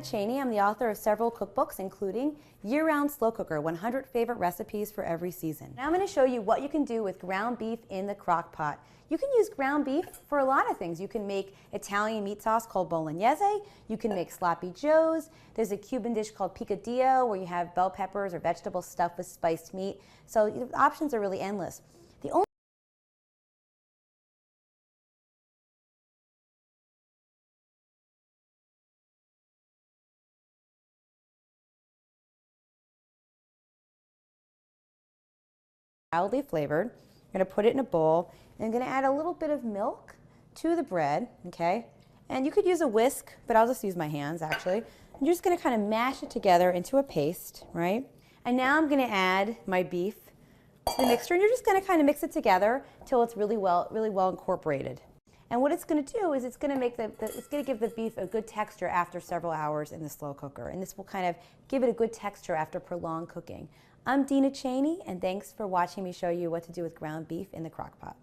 Dina Cheney. I'm the author of several cookbooks, including Year-Round Slow Cooker, 100 Favorite Recipes for Every Season. Now I'm going to show you what you can do with ground beef in the crock pot. You can use ground beef for a lot of things. You can make Italian meat sauce called bolognese. You can make sloppy joes. There's a Cuban dish called picadillo where you have bell peppers or vegetables stuffed with spiced meat. So the options are really endless. The only mildly flavored. I'm going to put it in a bowl and I'm going to add a little bit of milk to the bread, okay? And you could use a whisk, but I'll just use my hands actually. I'm just going to kind of mash it together into a paste, right? And now I'm going to add my beef to the mixture, and you're just going to kind of mix it together till it's really well incorporated. And what it's going to do is it's going to make it's going to give the beef a good texture after several hours in the slow cooker, and this will kind of give it a good texture after prolonged cooking. I'm Dina Cheney, and thanks for watching me show you what to do with ground beef in the crock pot.